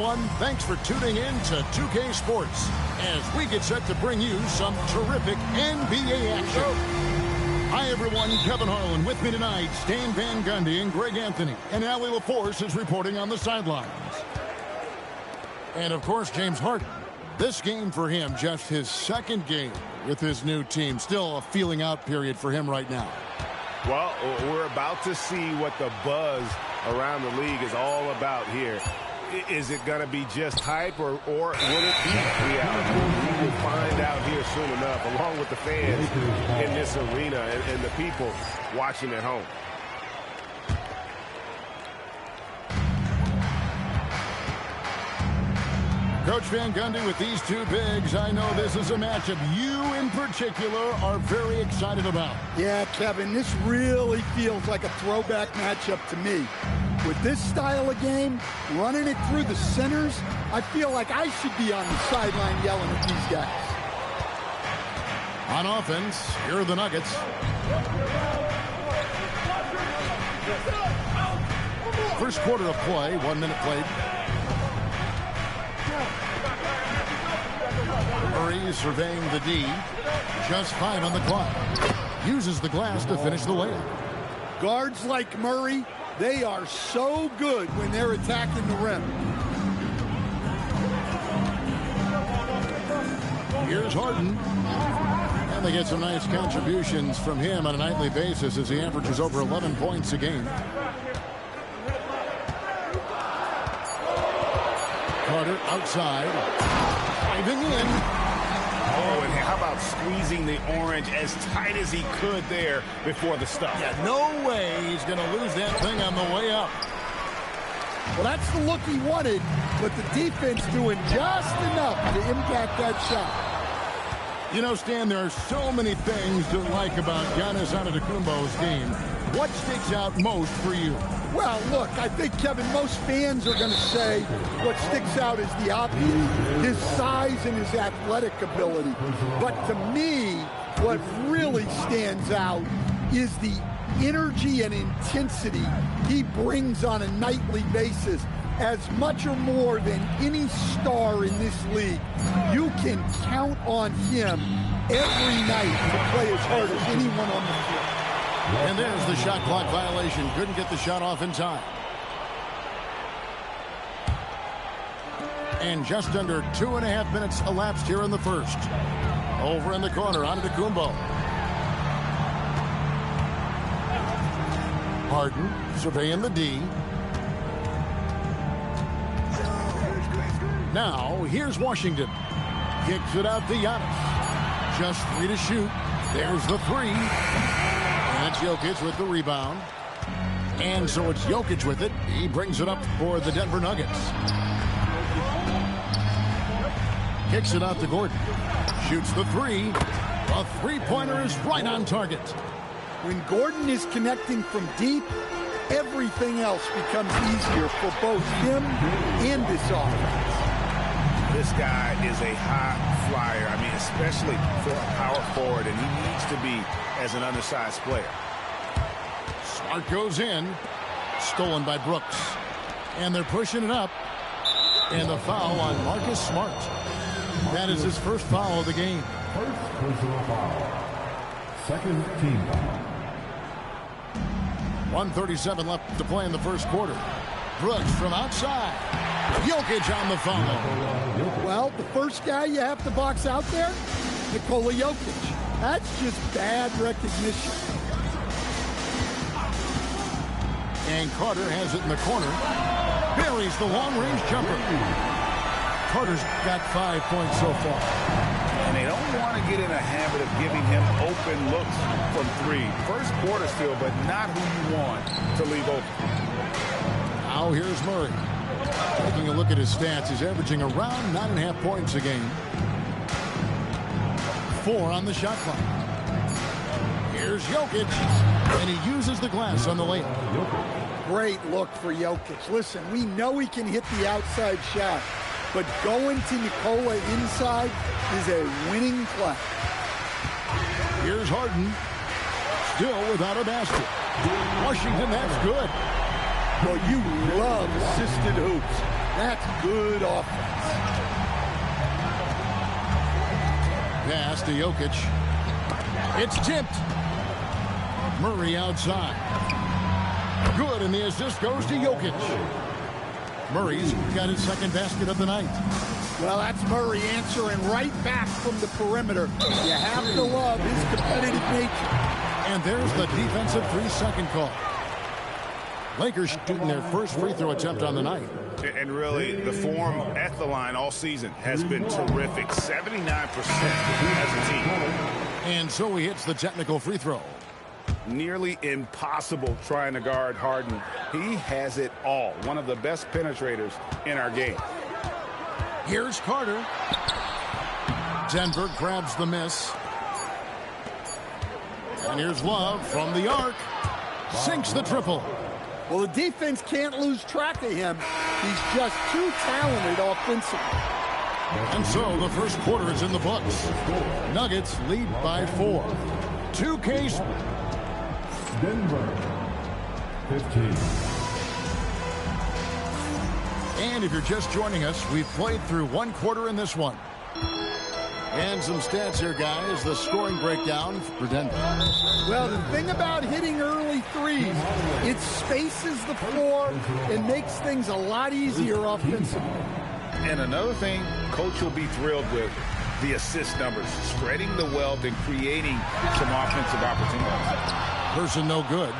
Thanks for tuning in to 2K Sports as we get set to bring you some terrific NBA action. Hi, everyone. Kevin Harlan with me tonight. Stan Van Gundy and Greg Anthony. And Allie LaForce is reporting on the sidelines. And, of course, James Harden. This game for him, just his second game with his new team. Still a feeling out period for him right now. Well, we're about to see what the buzz around the league is all about here. Is it going to be just hype or will it be reality? We will find out here soon enough, along with the fans in this arena and the people watching at home. Coach Van Gundy with these two bigs. I know this is a matchup you in particular are very excited about. Yeah, Kevin, this really feels like a throwback matchup to me. With this style of game, running it through the centers, I feel like I should be on the sideline yelling at these guys. On offense, here are the Nuggets. First quarter of play, 1 minute played. Murray surveying the D. Just 5 on the clock. Uses the glass to finish the layup. Guards like Murray, they are so good when they're attacking the rim. Here's Harden. And they get some nice contributions from him on a nightly basis as he averages over 11 points a game. Carter outside. Driving in. Oh, and how about squeezing the orange as tight as he could there before the stuff? Yeah, no way he's going to lose that thing on the way up. Well, that's the look he wanted, but the defense doing just enough to impact that shot. You know, Stan, there are so many things to like about Giannis Antetokounmpo's game. What sticks out most for you? Well, look, I think, Kevin, most fans are going to say what sticks out is the obvious, his size and his athletic ability. But to me, what really stands out is the energy and intensity he brings on a nightly basis. As much or more than any star in this league, you can count on him every night to play as hard as anyone on the field. And there's the shot clock violation. Couldn't get the shot off in time. And just under 2.5 minutes elapsed here in the first. Over in the corner, Antetokounmpo. Harden surveying the D. Now, here's Washington. Kicks it out to Giannis. Just 3 to shoot. There's the 3. And it's Jokic with the rebound. And so it's Jokic with it. He brings it up for the Denver Nuggets. Kicks it out to Gordon. Shoots the 3. A three-pointer is right on target. When Gordon is connecting from deep, everything else becomes easier for both him and this offense. This guy is a high flyer. I mean, especially for a power forward, and he needs to be as an undersized player. Smart goes in. Stolen by Brooks. And they're pushing it up. And the foul on Marcus Smart. That is his first foul of the game. First personal foul. Second team foul. 1:37 left to play in the first quarter. Brooks from outside. Jokic on the foul. Well, the first guy you have to box out there, Nikola Jokic. That's just bad recognition. And Carter has it in the corner. Buries the long-range jumper. Carter's got 5 points so far. And they don't want to get in a habit of giving him open looks from 3. First quarter still, but not who you want to leave open. Now here's Murray. Taking a look at his stats, he's averaging around 9.5 points a game. 4 on the shot clock. Here's Jokic, and he uses the glass on the layup. Great look for Jokic. Listen, we know he can hit the outside shot, but going to Nikola inside is a winning play. Here's Harden, still without a basket. Washington, that's good. Well, you love assisted hoops. That's good offense. Pass to Jokic. It's tipped. Murray outside. Good, and the assist goes to Jokic. Murray's got his second basket of the night. Well, that's Murray answering right back from the perimeter. You have to love his competitive nature. And there's the defensive 3-second call. Lakers shooting their first free throw attempt on the night. And really, the form at the line all season has been terrific. 79% as a team. And so he hits the technical free throw. Nearly impossible trying to guard Harden. He has it all. One of the best penetrators in our game. Here's Carter. Denver grabs the miss. And here's Love from the arc. Sinks the triple. Well, the defense can't lose track of him. He's just too talented offensively. And so the first quarter is in the books. Nuggets lead by 4. 2K. Denver, 15. And if you're just joining us, we've played through one quarter in this one. And some stats here, guys. The scoring breakdown for Denver. Well, the thing about hitting early threes, it spaces the floor and makes things a lot easier offensively. And another thing Coach will be thrilled with, the assist numbers, spreading the wealth and creating some offensive opportunities. Person no good.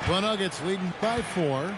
The Nuggets leading by 4.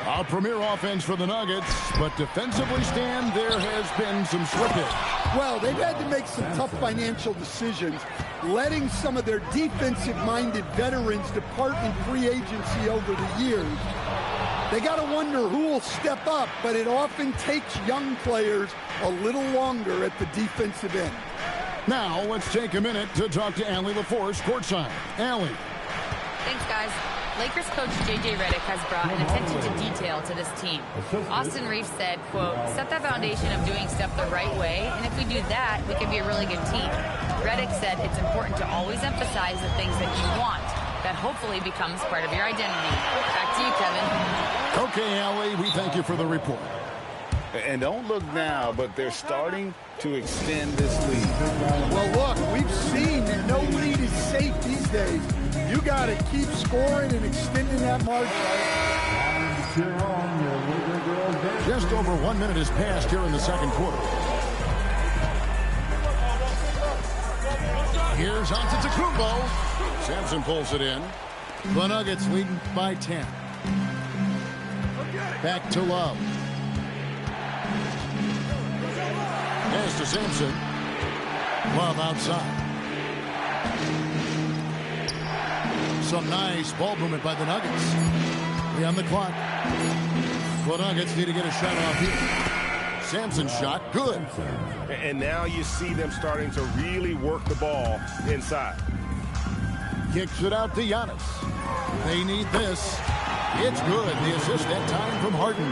A premier offense for the Nuggets, but defensively, Stan, there has been some slippage. Well, they've had to make some tough financial decisions, letting some of their defensive-minded veterans depart in free agency over the years. They got to wonder who will step up, but it often takes young players a little longer at the defensive end. Now, let's take a minute to talk to Allie LaForce courtside. Allie. Thanks, guys. Lakers coach J.J. Redick has brought an attention to detail to this team. Austin Reeves said, quote, set that foundation of doing stuff the right way, and if we do that, we can be a really good team. Redick said it's important to always emphasize the things that you want. That hopefully becomes part of your identity. Back to you, Kevin. Okay, Allie, we thank you for the report. And don't look now, but they're starting to extend this lead. Well, look, we've seen that no lead is safe these days. You got to keep scoring and extending that margin. Just over 1 minute has passed here in the second quarter. Here's Antetokounmpo. Sampson pulls it in. The Nuggets leading by 10. Back to Love. Pass to Sampson. Love outside. Some nice ball movement by the Nuggets. On the clock. The Nuggets need to get a shot off here. Sampson's shot, good. And now you see them starting to really work the ball inside. Kicks it out to Giannis. They need this. It's good. The assist that time from Harden.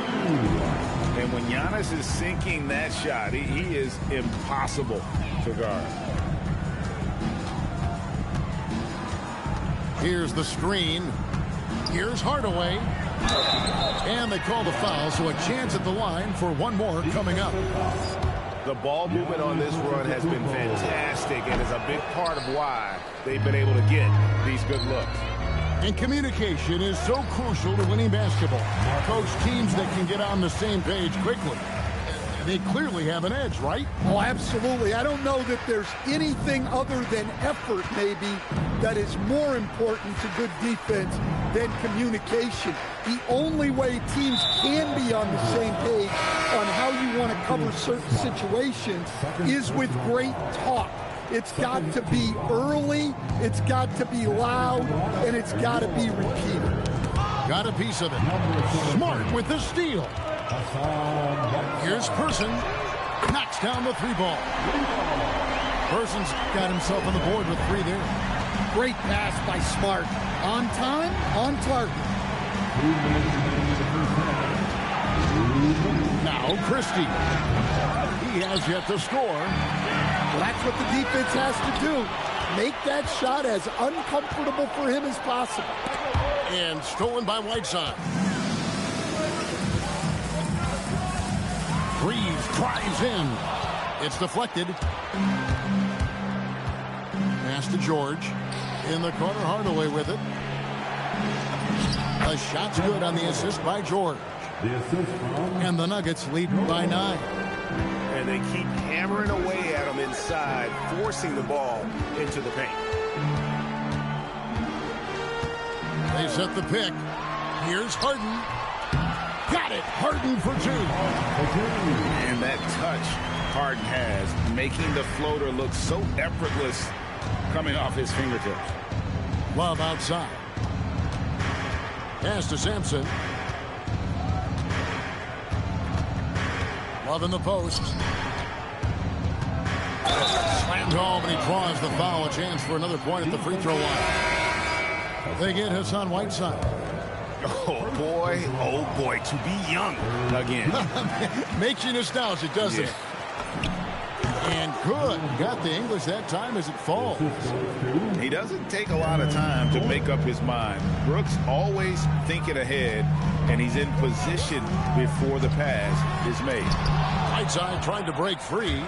And when Giannis is sinking that shot, he is impossible to guard. Here's the screen. Here's Hardaway. And they call the foul, so a chance at the line for one more coming up. The ball movement on this run has been fantastic and is a big part of why they've been able to get these good looks. And communication is so crucial to winning basketball. Coach, teams that can get on the same page quickly, they clearly have an edge, right? Oh, absolutely. I don't know that there's anything other than effort, maybe, that is more important to good defense than communication. The only way teams can be on the same page on how you want to cover certain situations is with great talk. It's got to be early, it's got to be loud, and it's got to be repeated. Got a piece of it. Smart with the steal. Here's Person. Knocks down the three ball. Person's got himself on the board with 3 there. Great pass by Smart. On time, on target. Now Christie. He has yet to score. Well, that's what the defense has to do. Make that shot as uncomfortable for him as possible. And stolen by Whiteside. Drives in. It's deflected. Pass to George. In the corner, Hardaway with it. The shot's good on the assist by George. And the Nuggets lead by 9. And they keep hammering away at him inside, forcing the ball into the paint. They set the pick. Here's Harden. Got it. Harden for 2. And that touch Harden has, making the floater look so effortless coming off his fingertips. Love outside. Pass to Sampson. Love in the post. Slammed home, and he draws the foul. A chance for another point at the free throw line. They get Hassan Whiteside. Oh boy, to be young again. Makes you nostalgic, doesn't it? And good. Got the English that time as it falls. He doesn't take a lot of time to make up his mind. Brooks always thinking ahead, and he's in position before the pass is made. Whiteside trying to break free.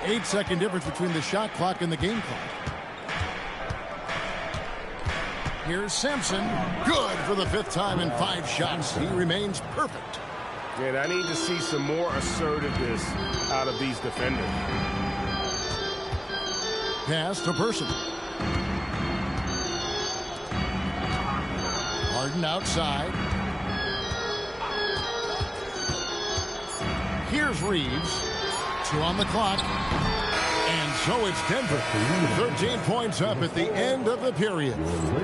8-second difference between the shot clock and the game clock. Here's Sampson. Good for the 5th time in 5 shots. He remains perfect. And I need to see some more assertiveness out of these defenders. Pass to Person. Harden outside. Here's Reeves. 2 on the clock. And so it's Denver. 13 points up at the end of the period.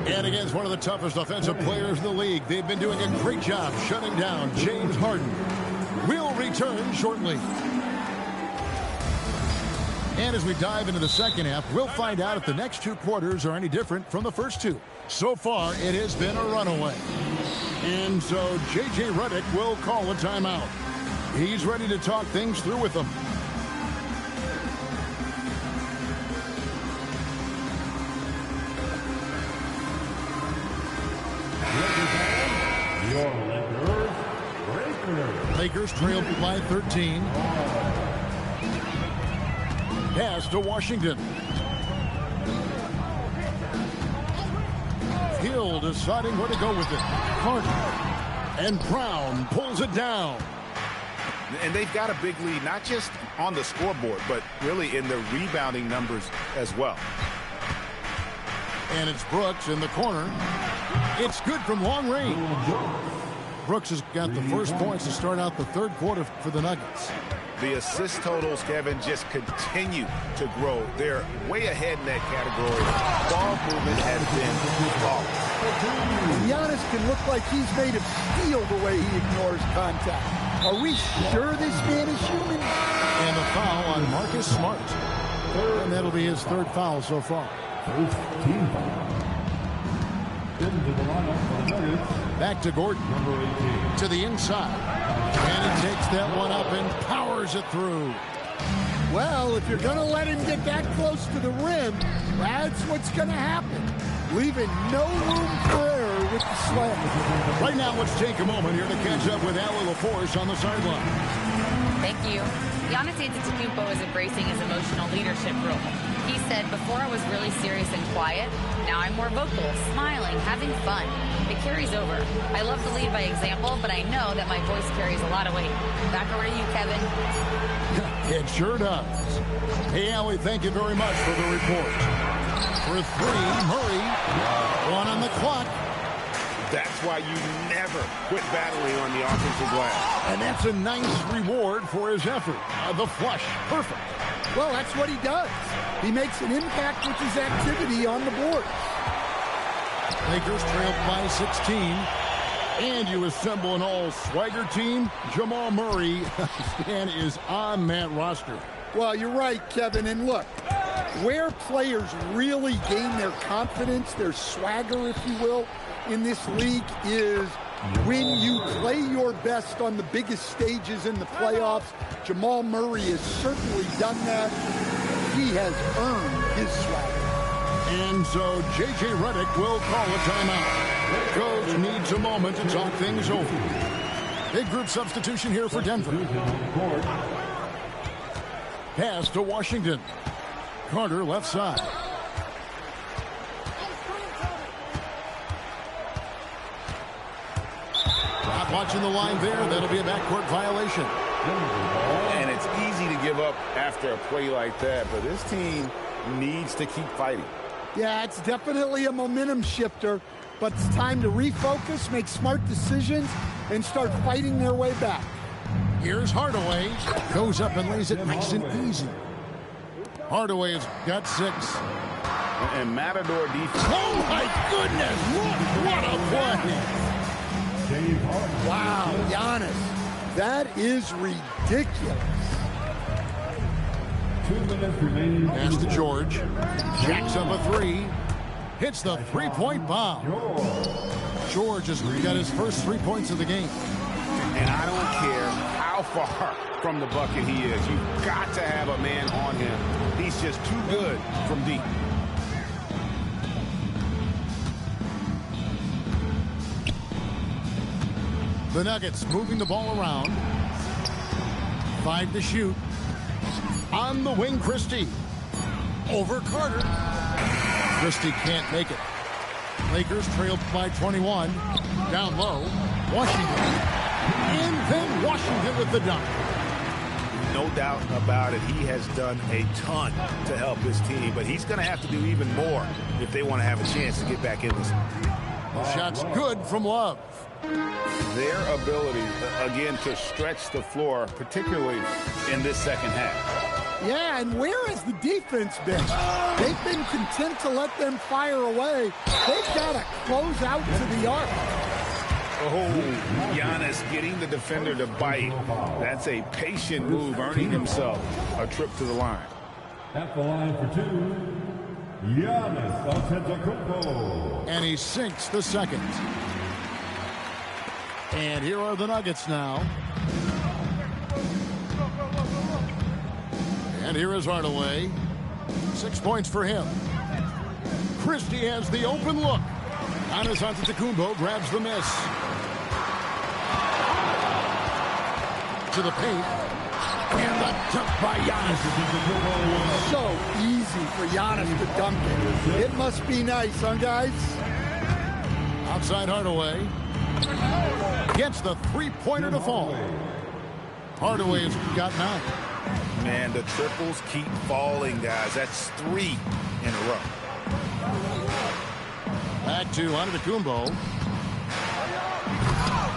And against one of the toughest offensive players in the league, they've been doing a great job shutting down James Harden. We'll return shortly. And as we dive into the second half, we'll find out if the next 2 quarters are any different from the first 2. So far, it has been a runaway. And so J.J. Redick will call a timeout. He's ready to talk things through with them. Lakers trailed by 13. Pass to Washington. Hill deciding where to go with it. Harden. And Brown pulls it down. And they've got a big lead, not just on the scoreboard, but really in the rebounding numbers as well. And it's Brooks in the corner. It's good from long range. Brooks has got the first points to start out the 3rd quarter for the Nuggets. The assist totals, Kevin, just continue to grow. They're way ahead in that category. Ball movement has been flawless. Giannis can look like he's made of steel the way he ignores contact. Are we sure this man is human? And a foul on Marcus Smart. And that'll be his 3rd foul so far. First team foul. Into the lineup for the Nuggets. Back to Gordon. Number 18. To the inside. And he takes that one up and powers it through. Well, if you're going to let him get that close to the rim, that's what's going to happen. Leaving no room for error with the slam. Right now, let's take a moment here to catch up with Allie LaForce on the sideline. Thank you. Giannis Antetokounmpo is embracing his emotional leadership role. He said, before I was really serious and quiet, now I'm more vocal, smiling, having fun. It carries over. I love to lead by example, but I know that my voice carries a lot of weight. Back over to you, Kevin. It sure does. Hey, Allie, thank you very much for the report. For 3, Murray. 1 on the clock. That's why you never quit battling on the offensive glass. And that's a nice reward for his effort. The flush. Perfect. Well, that's what he does. He makes an impact with his activity on the board. Lakers trailed by 16. And you assemble an all-swagger team. Jamal Murray is on that roster. Well, you're right, Kevin. And look, where players really gain their confidence, their swagger, if you will, in this league is when you play your best on the biggest stages in the playoffs. Jamal Murray has certainly done that. He has earned his swagger. And so J.J. Redick will call a timeout. Coach needs a moment to talk things over. Big group substitution here for Denver. Pass to Washington. Carter left side. Not watching the line there. That'll be a backcourt violation. And it's easy to give up after a play like that, but this team needs to keep fighting. Yeah, it's definitely a momentum shifter, but it's time to refocus, make smart decisions, and start fighting their way back. Here's Hardaway. Goes up and lays it nice and easy. Hardaway's got 6. And Matador defense. Oh, my goodness. What a play. Wow, Giannis. That is ridiculous. 2 minutes remaining. Pass to George. Jacks up a 3. Hits the 3-point bomb. George has got his first 3 points of the game. And I don't care how far from the bucket he is. You've got to have a man on him. He's just too good from deep. The Nuggets moving the ball around. 5 to shoot. On the wing, Christie. Over Carter. Christie can't make it. Lakers trailed by 21. Down low. Washington. And then Washington with the dunk. No doubt about it. He has done a ton to help his team, but he's going to have to do even more if they want to have a chance to get back in this. The shot's good from Love. Their ability, again, to stretch the floor, particularly in this second half. Yeah, and where has the defense been? They've been content to let them fire away. They've got to close out to the arc. Oh, Giannis getting the defender to bite. That's a patient move, earning himself a trip to the line. At the line for 2, Giannis Antetokounmpo. And he sinks the second. And here are the Nuggets now. And here is Hardaway. 6 points for him. Christie has the open look. Giannis Antetokounmpo grabs the miss. To the paint. And the dunk by Giannis. So easy for Giannis to dunk it. It must be nice, huh, guys? Outside Hardaway. Gets the 3-pointer to fall. Hardaway's got 9. Man, the triples keep falling, guys. That's 3 in a row. Back to Antetokounmpo.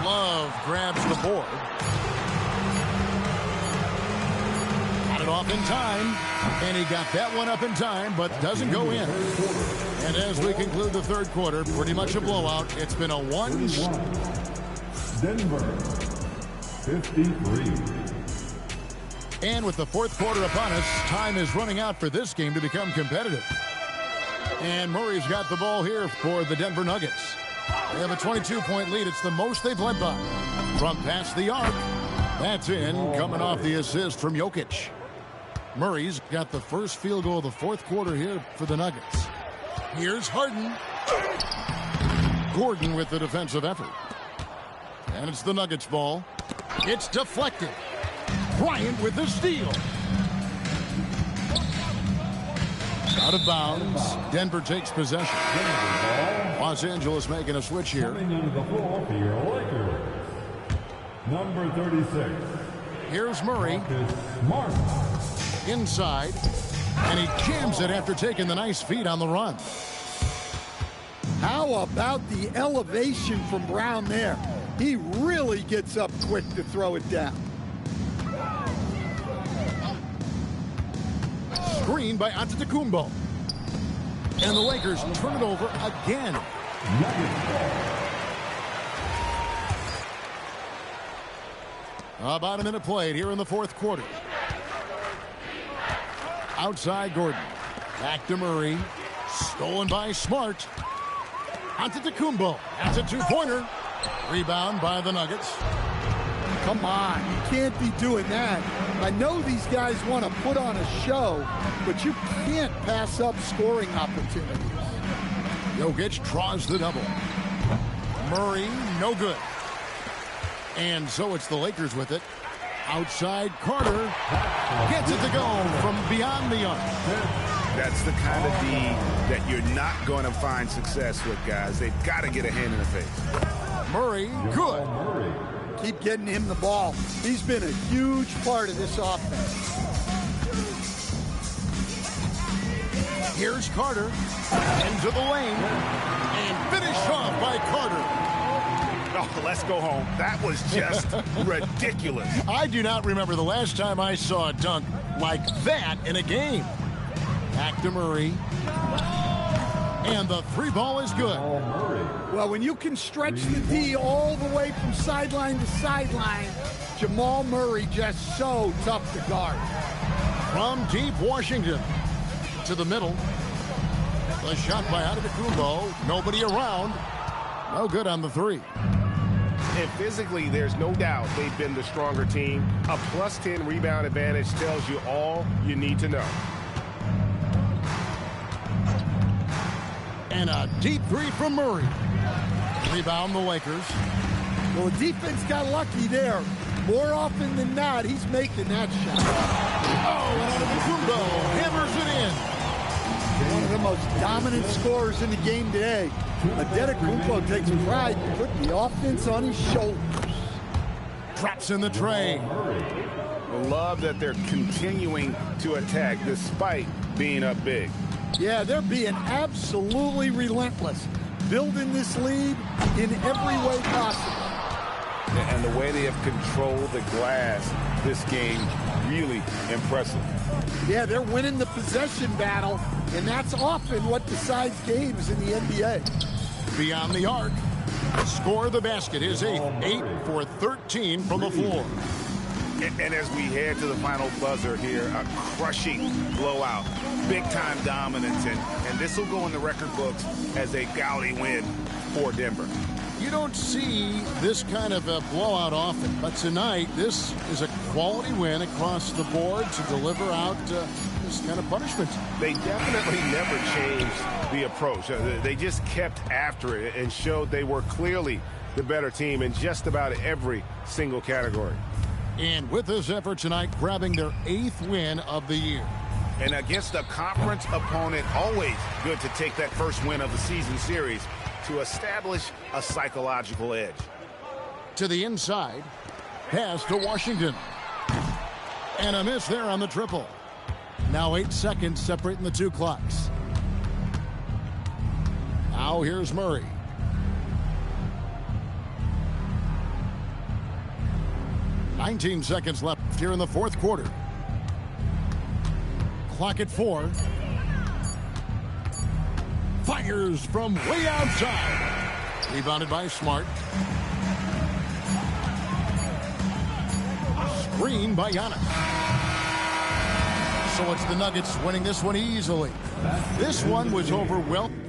Love grabs the board. Got it off in time. And he got that one up in time, but doesn't go in. And as we conclude the third quarter, pretty much a blowout. It's been a 1. Denver, 53. And with the fourth quarter upon us, time is running out for this game to become competitive. And Murray's got the ball here for the Denver Nuggets. They have a 22-point lead. It's the most they've led by. From past the arc, that's in, coming off the assist from Jokic. Murray's got the first field goal of the fourth quarter here for the Nuggets. Here's Harden. Gordon with the defensive effort. And it's the Nuggets ball. It's deflected. Bryant with the steal. Out of bounds. Denver takes possession. Los Angeles making a switch here. Coming into the floor for your Lakers. Number 36. Here's Murray. Smart. Inside. And he jams it after taking the nice feed on the run. How about the elevation from Brown there? He really gets up quick to throw it down. Screen by Antetokounmpo. And the Lakers turn it over again. About a minute played here in the fourth quarter. Outside Gordon. Back to Murray. Stolen by Smart. Antetokounmpo. That's a 2-pointer. Rebound by the Nuggets. Come on, you can't be doing that. I know these guys want to put on a show, but you can't pass up scoring opportunities. Jokic draws the double. Murray, no good. And so it's the Lakers with it. Outside, Carter gets it to go from beyond the arc. That's the kind of D that you're not going to find success with, guys. They've got to get a hand in the face. Murray, good. Keep getting him the ball. He's been a huge part of this offense. Here's Carter into the lane and finished off by Carter. Oh, let's go home. That was just ridiculous. I do not remember the last time I saw a dunk like that in a game. Back to Murray. And the three ball is good. Well, when you can stretch the D all the way from sideline to sideline, Jamal Murray just so tough to guard. From deep Washington to the middle. The shot by Antetokounmpo. Nobody around. No good on the three. And physically, there's no doubt they've been the stronger team. A +10 rebound advantage tells you all you need to know. And a deep three from Murray. Rebound the Lakers. Well, the defense got lucky there. More often than not, he's making that shot. Oh, and Antetokounmpo hammers it in. One of the most dominant scorers in the game today. Antetokounmpo takes pride in putting the offense on his shoulders. Drops in the tray. Love that they're continuing to attack despite being up big. Yeah, they're being absolutely relentless, building this lead in every way possible. And the way they have controlled the glass this game, really impressive. Yeah, they're winning the possession battle, and that's often what decides games in the NBA. Beyond the arc. Score the basket. His eighth. 8 for 13 from the floor. And as we head to the final buzzer here, a crushing blowout. Big-time dominance, and this will go in the record books as a gaudy win for Denver. You don't see this kind of a blowout often, but tonight this is a quality win across the board to deliver out this kind of punishment. They definitely never changed the approach. They just kept after it and showed they were clearly the better team in just about every single category. And with this effort tonight, grabbing their 8th win of the year. And against a conference opponent, always good to take that first win of the season series to establish a psychological edge. To the inside, pass to Washington. And a miss there on the triple. Now 8 seconds separating the two clocks. Now here's Murray. "19 seconds left here in the fourth quarter. Clock at 4. Fires from way outside. Rebounded by Smart. Screen by Giannis. So it's the Nuggets winning this one easily. This one was overwhelming.